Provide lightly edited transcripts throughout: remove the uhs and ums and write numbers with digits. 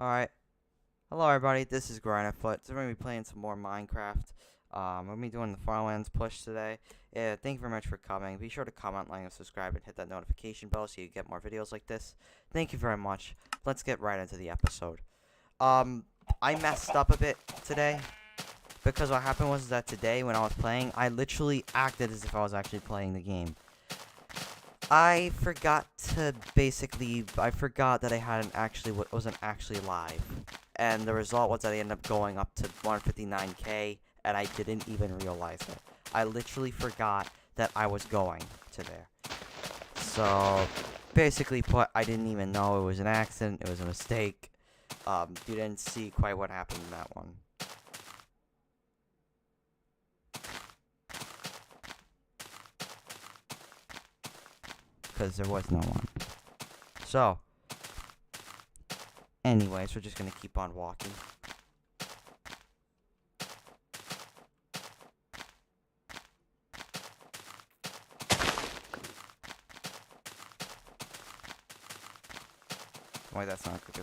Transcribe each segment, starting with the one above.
Alright, hello everybody, this is Grinderfoot. So we're going to be playing some more Minecraft. We're going to be doing the Farlands push today. Thank you very much for coming. Be sure to comment, like, and subscribe, and hit that notification bell so you get more videos like this. Thank you very much. Let's get right into the episode. I messed up a bit today, because what happened was that today when I was playing, I literally acted as if I was actually playing the game. I forgot that I wasn't actually live. And the result was that I ended up going up to 159k, and I didn't even realize it. I literally forgot that I was going to there. So, basically put, I didn't even know it was an accident, it was a mistake. You didn't see quite what happened in that one. Because there was no one. So, anyways, we're just gonna keep on walking. Wait, that's not a cookie,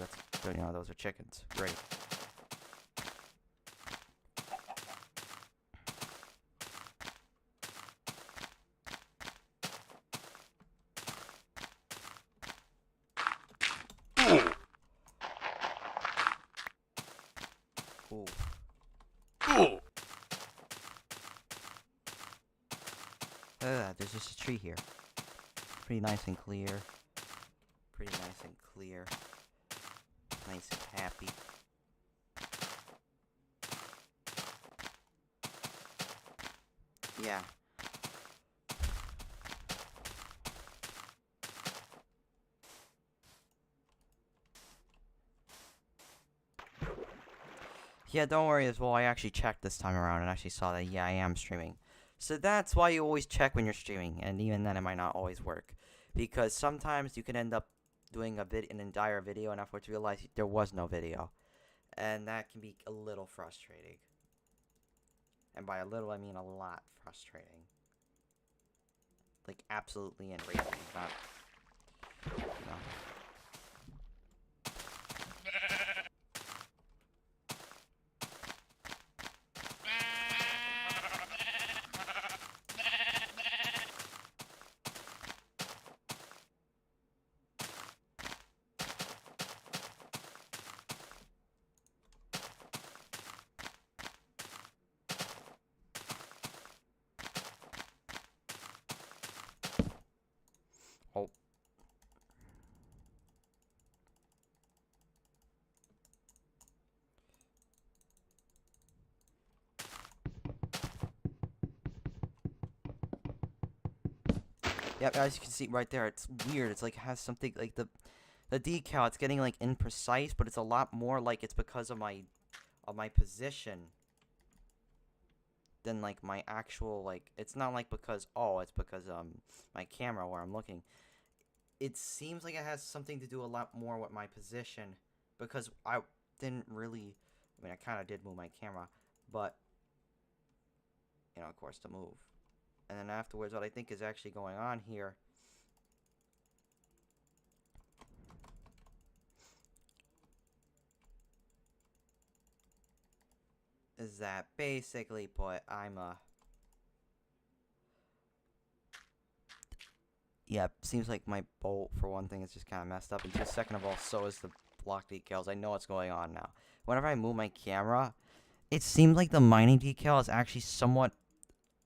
those are chickens. Great. Ooh. There's just a tree here. Pretty nice and clear. Pretty nice and clear. Nice and happy. Yeah. Yeah, don't worry as well. I actually checked this time around and actually saw that, yeah, I am streaming. So that's why you always check when you're streaming, and even then it might not always work. Because sometimes you can end up doing an entire video and afterwards realize there was no video. And that can be a little frustrating. And by a little, I mean a lot frustrating. Like, absolutely enraging. Not, no. Oh. Yep, as you can see right there, it's weird. It's like it has something like the decal. It's getting like imprecise, but it's a lot more like it's because of my position than like my actual like. It's not like because it's because my camera where I'm looking. It seems like it has something to do a lot more with my position because I didn't really. I mean, I kind of did move my camera, but of course, to move. And then afterwards, what I think is actually going on here is that basically, put, yeah, seems like my bolt, for one thing, is just kind of messed up. And second of all, so is the block decals. I know what's going on now. Whenever I move my camera, it seems like the mining decal is actually somewhat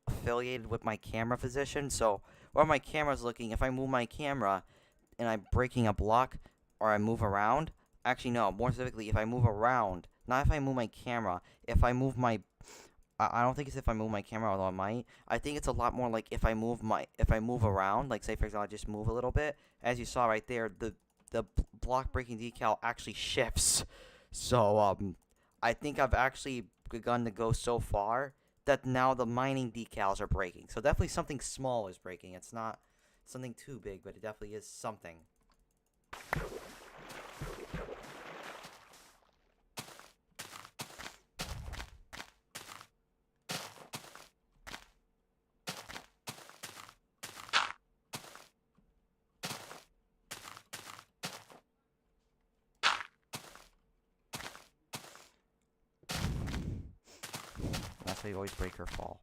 affiliated with my camera position. So, where my camera's looking, if I move my camera and I'm breaking a block or I move around, actually, no, more specifically, if I move around, not if I move my camera, if I move my I don't think it's if I move my camera, although I might. I think it's a lot more like if I move around, like say for example, I just move a little bit. As you saw right there, the block breaking decal actually shifts. So I think I've actually begun to go so far that now the mining decals are breaking. So definitely something small is breaking. It's not something too big, but it definitely is something. how you always break or fall.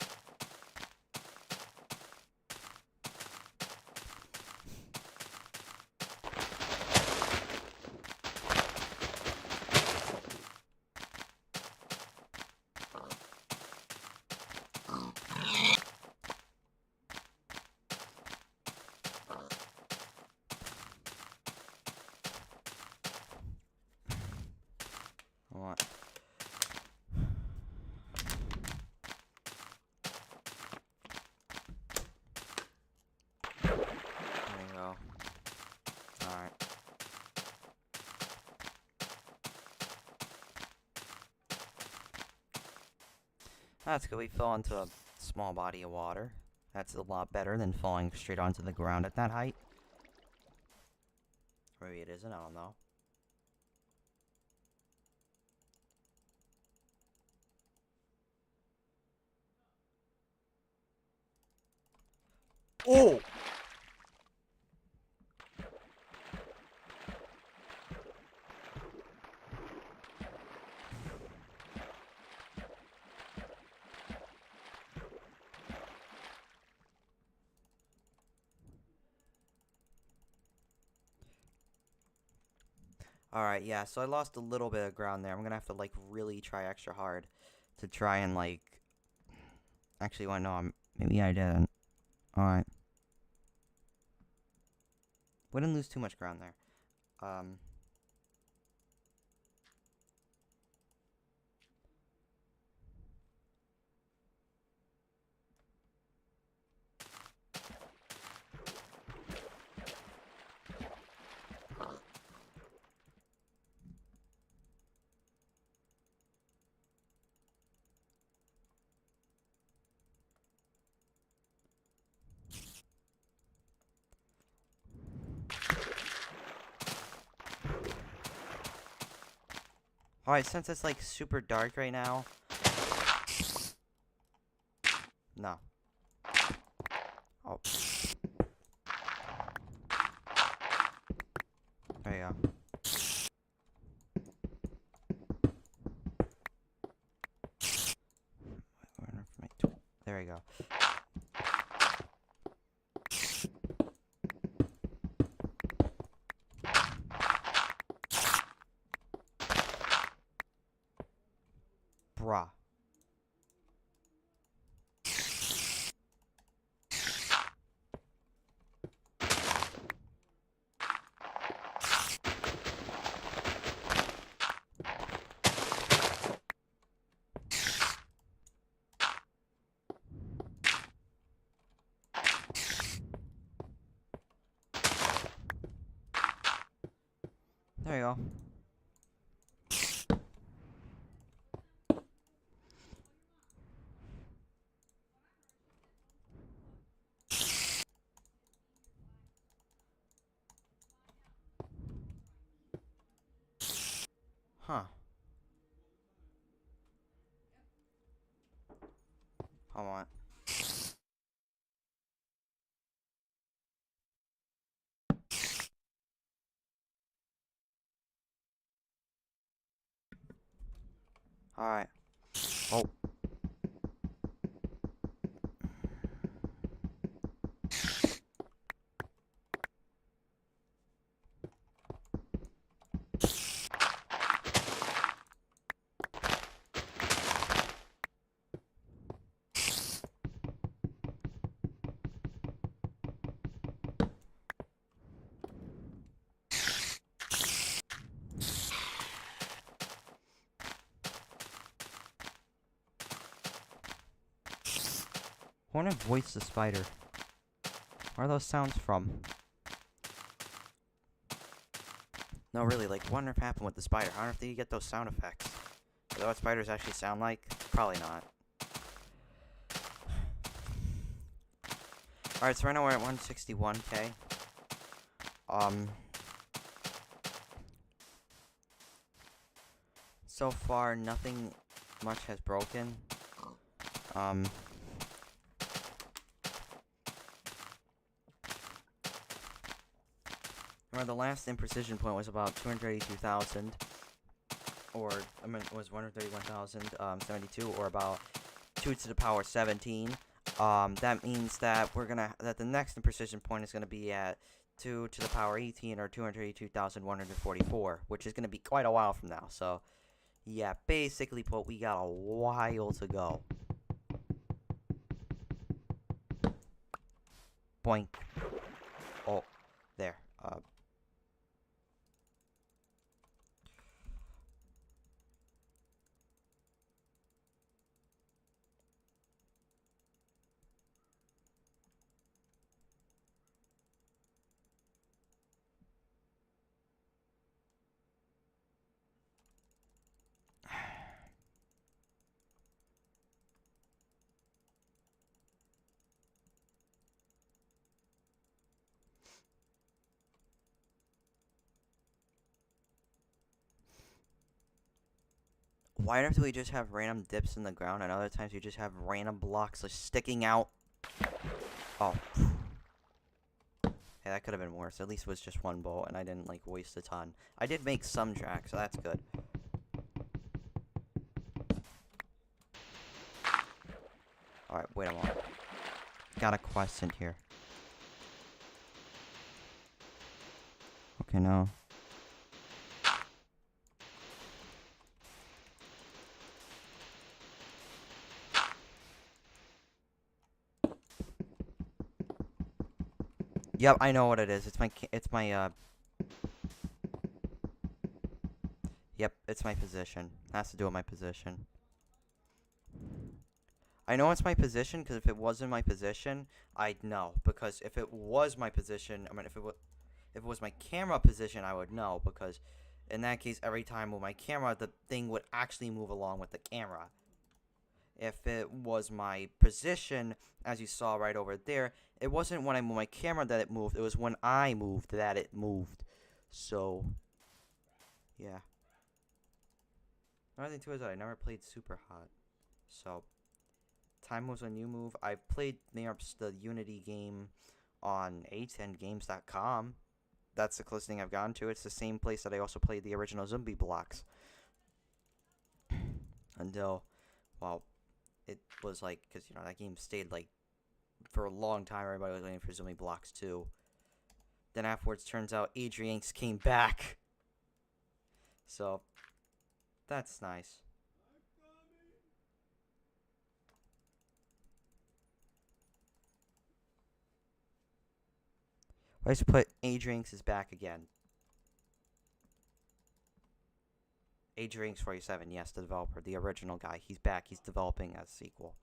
What? There you go. Alright. That's good. We fell into a small body of water. That's a lot better than falling straight onto the ground at that height. Maybe it isn't, I don't know. Oh! Alright, yeah, so I lost a little bit of ground there. I'm gonna have to, like, really try extra hard to try and, like... Actually, well, no, maybe I didn't. Alright. We didn't lose too much ground there. Alright, since it's, like, super dark right now... No. Oh. There you go. There you go. Bruh. There you go. Huh. Hold on. Alright. Oh. I want to voice the spider. Where are those sounds from? No, really, like, what on earth happened with the spider? How on earth did you get those sound effects? Is that what spiders actually sound like? Probably not. Alright, so right now we're at 161k. So far, nothing much has broken. Remember, the last imprecision point was about 282,000, or, I mean, it was 131,072, or about 2 to the power 17. That means that that the next precision point is gonna be at 2 to the power 18, or 282,144, which is gonna be quite a while from now. So, yeah, basically put, we got a while to go. Boink. Oh, there. Why don't we just have random dips in the ground, and other times you just have random blocks like sticking out? Oh. Hey, that could have been worse. At least it was just one bolt, and I didn't, like, waste a ton. I did make some tracks, so that's good. Alright, wait a moment. Got a question here. Okay, no. Yep, I know what it is. It's my, Yep, it's my position. It has to do with my position. I know it's my position, because if it wasn't my position, I'd know. Because if it was my position, I mean, if it was my camera position, I would know. Because in that case, every time I move my camera, the thing would actually move along with the camera. If it was my position, as you saw right over there, it wasn't when I moved my camera that it moved. It was when I moved that it moved. So, yeah. Another thing too is that I never played Super Hot. So, time moves when you move. I played the Unity game on a10games.com. That's the closest thing I've gotten to. It's the same place that I also played the original Zombie Blocks. Until, well, it was like, because, you know, that game stayed, like, for a long time. Everybody was waiting for Zombie Blocks 2. Then afterwards, turns out Adrianx came back. So, that's nice. Let's put Adrianx is back again. Adrianx 47, yes, the developer, the original guy. He's back. He's developing a sequel,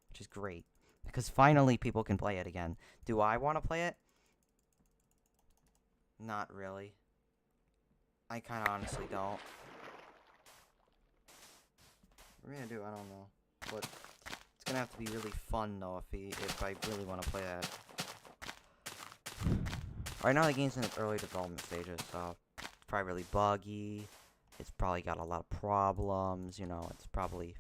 which is great. Because finally people can play it again. Do I want to play it? Not really. I kind of honestly don't. What am I gonna do? I don't know. But it's gonna have to be really fun though if I really want to play that. Right now the game's in its early development stages, so it's probably really buggy. It's probably got a lot of problems, you know, it's probably...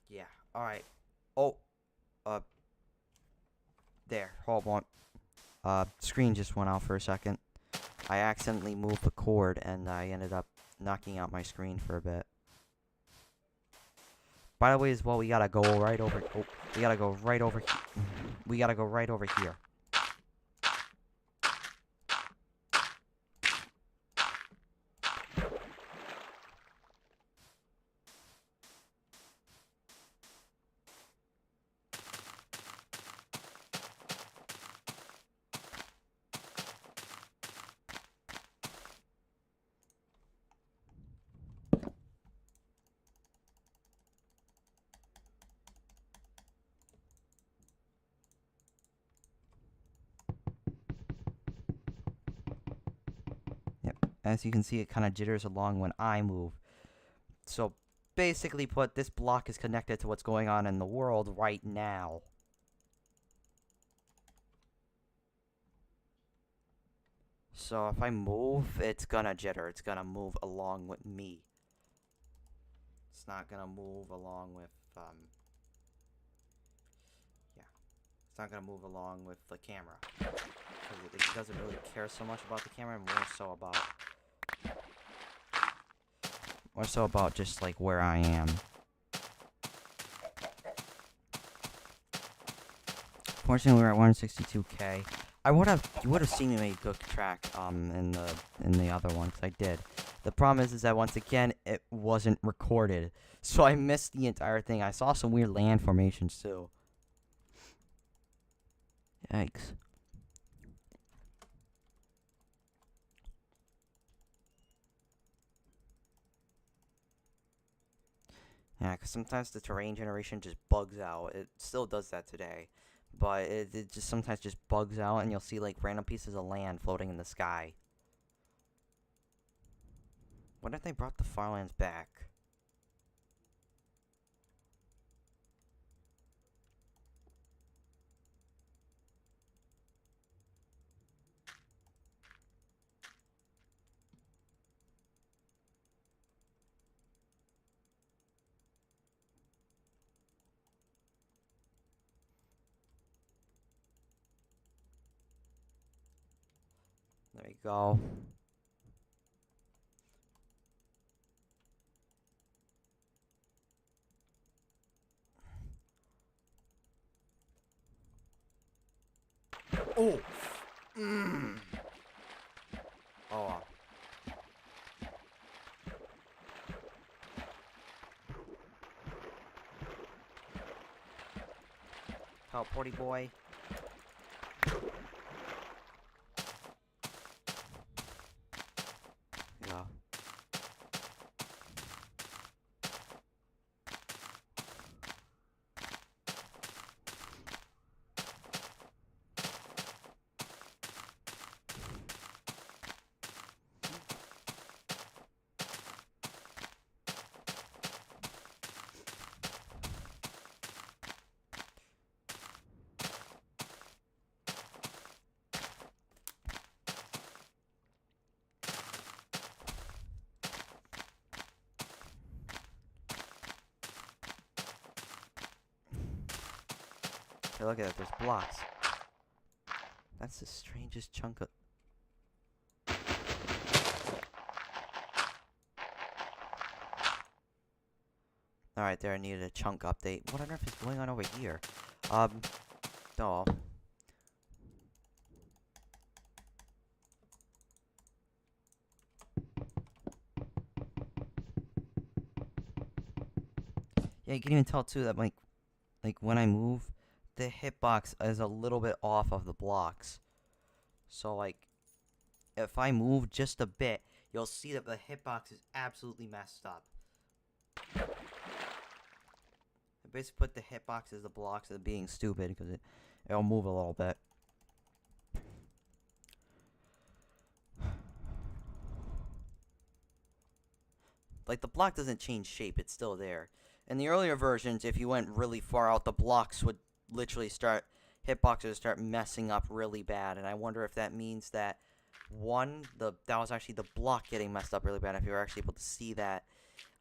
Yeah, alright. Oh, there, hold on. Screen just went out for a second. I accidentally moved the cord, and I ended up knocking out my screen for a bit. By the way, as well, we gotta go right over... Oh, we gotta go right over here. We gotta go right over here. As you can see, it kind of jitters along when I move. So, basically put, this block is connected to what's going on in the world right now. So, if I move, it's gonna jitter. It's gonna move along with me. it's not gonna move along with yeah, it's not gonna move along with the camera. It doesn't really care so much about the camera, more so about just like where I am. Fortunately, we were at 162K. You would have seen me make a good track in the other one, because I did. The problem is that once again it wasn't recorded, so I missed the entire thing. I saw some weird land formations too. Yikes. Yeah, because sometimes the terrain generation just bugs out. It still does that today. But it just sometimes just bugs out, and you'll see like random pieces of land floating in the sky. What if they brought the Farlands back? There you go. Oh! Mmm! Oh. Teleporty boy. Yeah. Hey, look at that, there's blocks. That's the strangest chunk of... Alright, there, I needed a chunk update. What on earth is going on over here? Oh. Yeah, you can even tell too that like when I move, the hitbox is a little bit off of the blocks. So like, if I move just a bit, you'll see that the hitbox is absolutely messed up. I basically put the hitbox as the blocks as being stupid because it'll move a little bit. Like, the block doesn't change shape, it's still there. In the earlier versions, if you went really far out, the blocks would literally hitboxes would start messing up really bad, and I wonder if that means that, one, that was actually the block getting messed up really bad, if you were actually able to see that,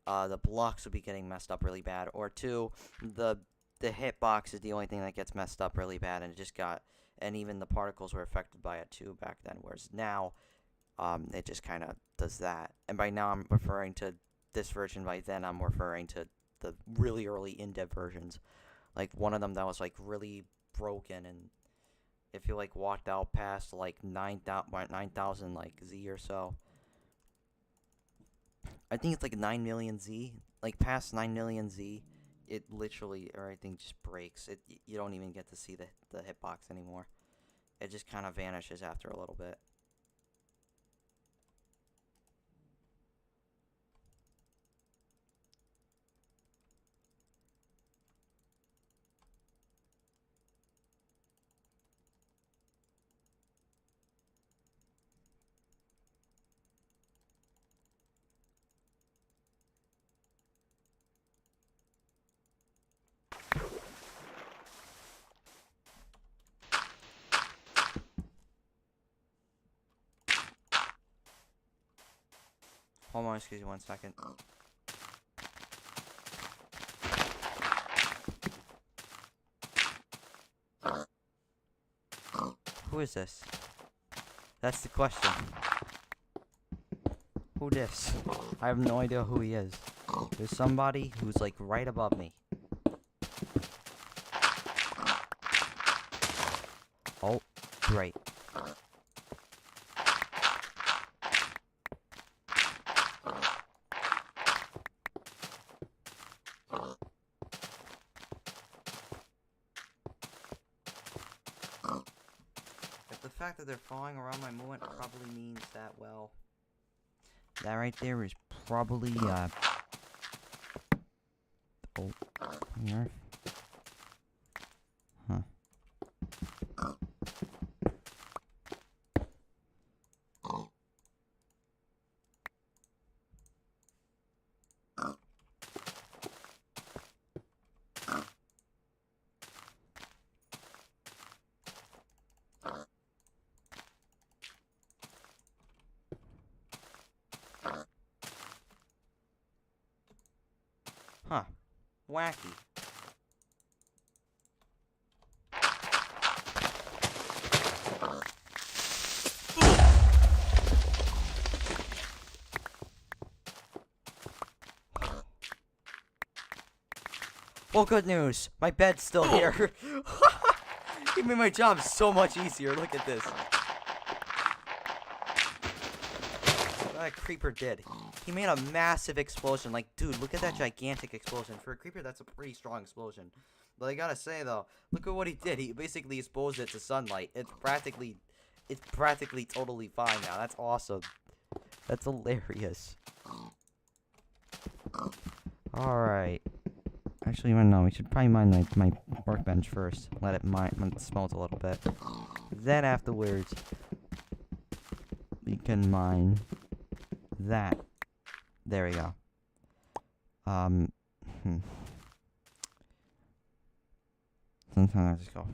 the blocks would be getting messed up really bad, or two, the hitbox is the only thing that gets messed up really bad, and and even the particles were affected by it too back then, whereas now, it just kind of does that. And by now I'm referring to this version, by then I'm referring to the really early in-dev versions. Like, one of them that was, like, really broken, and if you, like, walked out past, like, 9,000, like, Z or so. I think it's, like, 9 million Z. Like, past 9 million Z, it literally, everything just breaks. You don't even get to see the hitbox anymore. It just kind of vanishes after a little bit. Hold on, excuse me 1 second. Who is this? That's the question. Who this? I have no idea who he is. There's somebody who's like right above me. Oh, great. The fact that they're falling around my movement probably means that, well, that right there is probably, oh, here. Huh. Huh. Wacky. Well, good news. My bed's still here. He made my job so much easier. Look at this. What that creeper did. He made a massive explosion. Like, dude, look at that gigantic explosion. For a creeper, that's a pretty strong explosion. But I gotta say, though, look at what he did. He basically exposed it to sunlight. It's practically totally fine now. That's awesome. That's hilarious. Alright. Actually, no, we should probably mine my workbench first. Let it smelt a little bit. Then afterwards, we can mine that. There we go. Sometimes I just go,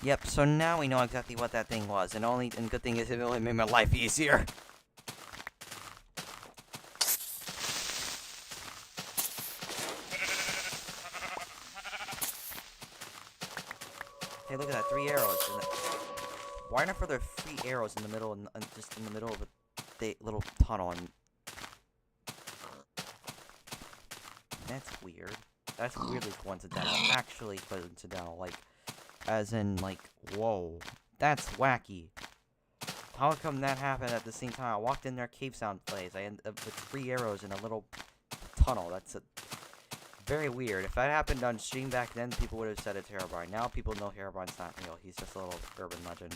Yep, so now we know exactly what that thing was, and good thing is it only made my life easier. Hey, look at that, 3 arrows. Why not are there 3 arrows in the middle, just in the middle of the little tunnel? And that's weird. That's weirdly coincidental. Actually coincidental, like. As in, like, whoa. That's wacky. How come that happened at the same time? I walked in there, cave sound plays. I ended up with 3 arrows in a little tunnel. That's very weird. If that happened on stream back then, people would have said it's Herobrine. Now people know Herobrine's not real. He's just a little urban legend.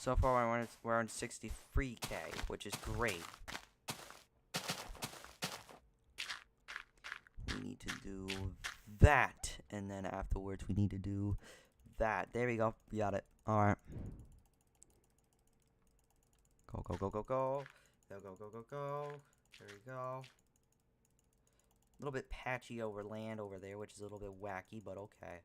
So far, we're on 63K, which is great. We need to do that, and then afterwards we need to do that. There we go. We got it. Alright. Go, go, go, go, go. Go, go, go, go, go. There we go. A little bit patchy over land over there, which is a little bit wacky, but okay.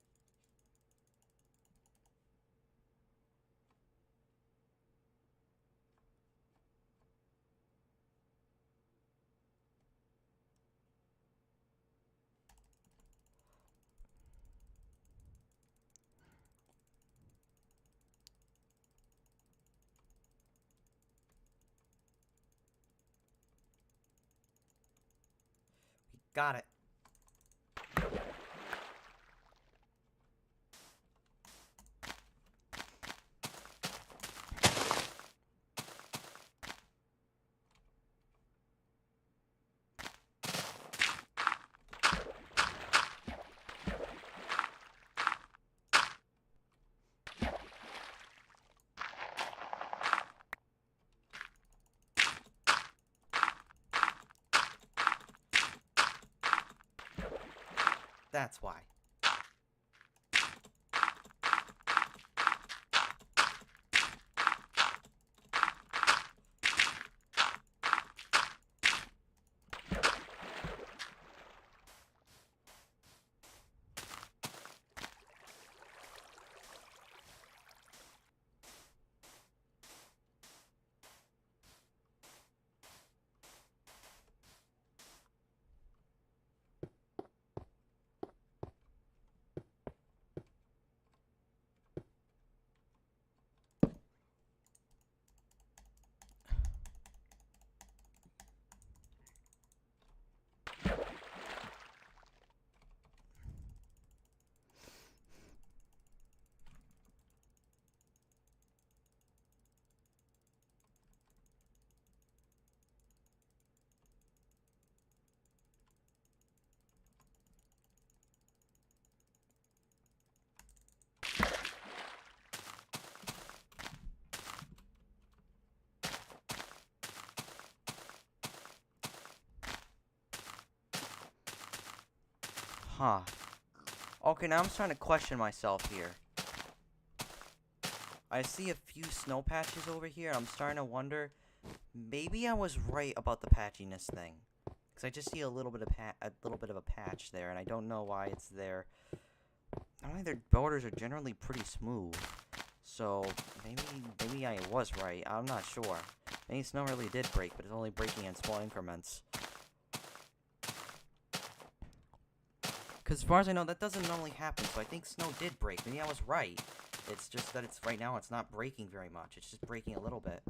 Got it. That's why. Huh. Okay, now I'm starting to question myself here. I see a few snow patches over here. I'm starting to wonder, maybe I was right about the patchiness thing. Because I just see a little bit of a patch there, and I don't know why it's there. I think their borders are generally pretty smooth. So, maybe I was right. I'm not sure. Maybe snow really did break, but it's only breaking in small increments. Because as far as I know, that doesn't normally happen, so I think snow did break. Maybe I was right. It's just that right now it's not breaking very much. It's just breaking a little bit.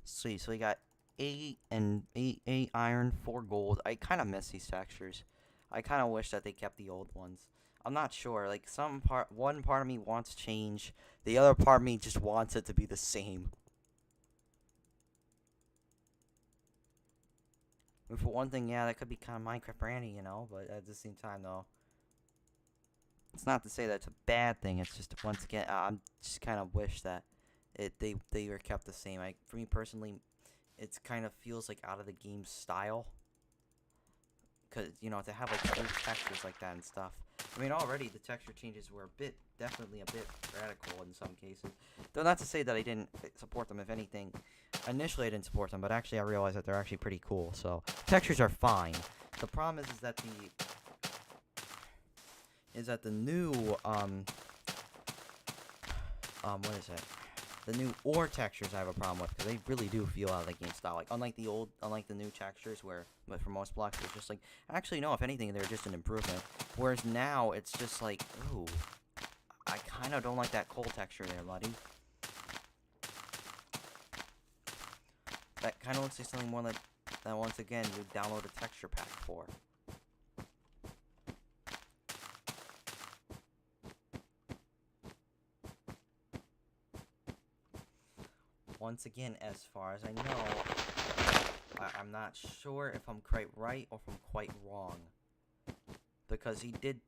Sweet, so we got 8 iron, 4 gold. I kind of miss these textures. I kind of wish that they kept the old ones. I'm not sure. Like, one part of me wants change. The other part of me just wants it to be the same. And for one thing, yeah, that could be kind of Minecraft Brandy, you know, but at the same time, though, it's not to say that it's a bad thing. It's just, once again, I'm just kind of wish that they were kept the same. For me personally, it kind of feels like out of the game's style. Because, you know, to have like old textures like that and stuff. I mean, already the texture changes were definitely a bit radical in some cases. Though not to say that I didn't support them, if anything. Initially I didn't support them, but actually I realized that they're actually pretty cool. So, textures are fine. The problem is that the new, what is it? The new ore textures I have a problem with, because they really do feel out of the game style. Like, unlike the new textures, but for most blocks, it's just like, actually, no, if anything, they're just an improvement. Whereas now, it's just like, ooh, I kind of don't like that coal texture there, buddy. That kind of looks like something more that once again, you download a texture pack for. Once again, as far as I know, I'm not sure if I'm quite right or if I'm quite wrong. Because he did,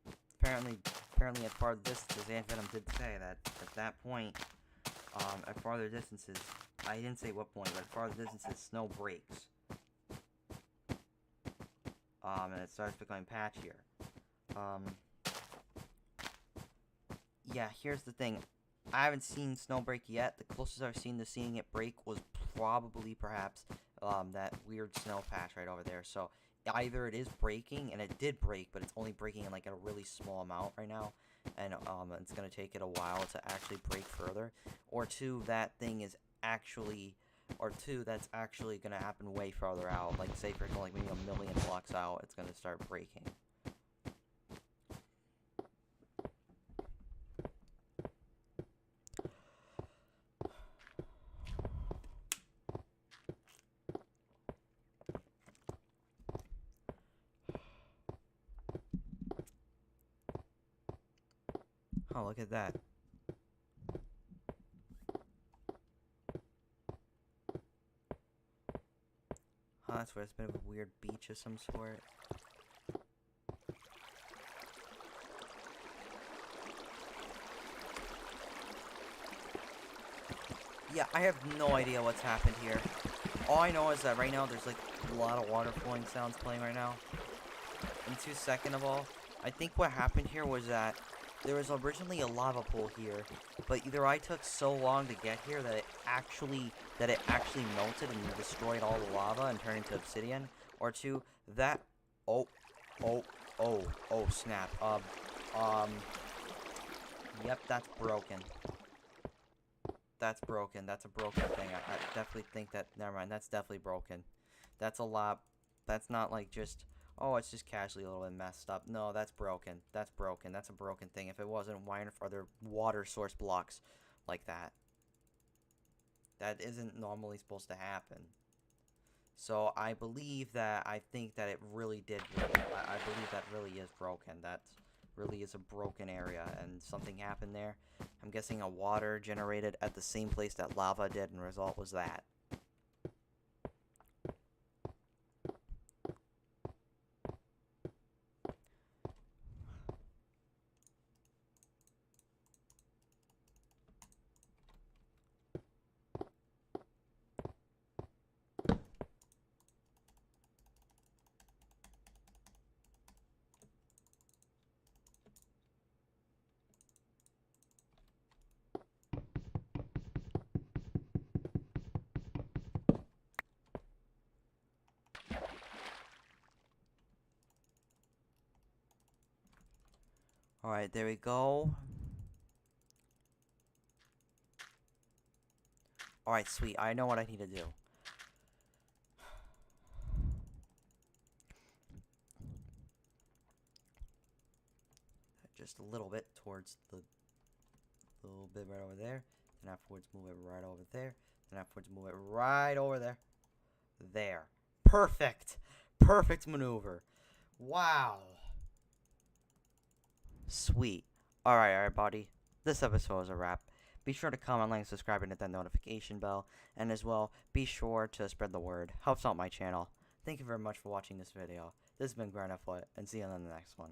apparently as part of this, Venom did say that at that point, at farther distances, I didn't say what point, but at farther distances, snow breaks. And it starts becoming patchier. Yeah, here's the thing. I haven't seen snow break yet. The closest I've seen to seeing it break was probably, perhaps, that weird snow patch right over there. So, either it is breaking, and it did break, but it's only breaking in, like, a really small amount right now. And, it's gonna take it a while to actually break further. Or two, that's actually gonna happen way farther out. Like, say, for example, like, maybe a million blocks out, it's gonna start breaking. Oh, look at that. Oh, that's where it's been a weird beach of some sort. Yeah, I have no idea what's happened here. All I know is that right now there's like a lot of water flowing sounds playing right now. And second of all, I think what happened here was that there was originally a lava pool here, but either I took so long to get here that it actually melted and destroyed all the lava and turned into obsidian, or two, that oh snap. Yep, that's broken. That's broken. That's a broken thing. I definitely think that, never mind, that's definitely broken. That's a lot. That's not like just, oh, it's just casually a little bit messed up. No, that's broken. That's broken. That's a broken thing. If it wasn't, why are there water source blocks like that? That isn't normally supposed to happen. So I think that it really did break. I believe that really is broken. That really is a broken area and something happened there. I'm guessing a water generated at the same place that lava did, and the result was that. Alright, there we go. Alright, sweet. I know what I need to do. Just a little bit towards the little bit right over there. Then afterwards move it right over there. Then afterwards move it right over there. There. Perfect. Perfect maneuver. Wow. Sweet. Alright, buddy. This episode is a wrap. Be sure to comment, like, subscribe, and hit that notification bell. And as well, be sure to spread the word. Helps out my channel. Thank you very much for watching this video. This has been Grinderfoot, and see you in the next one.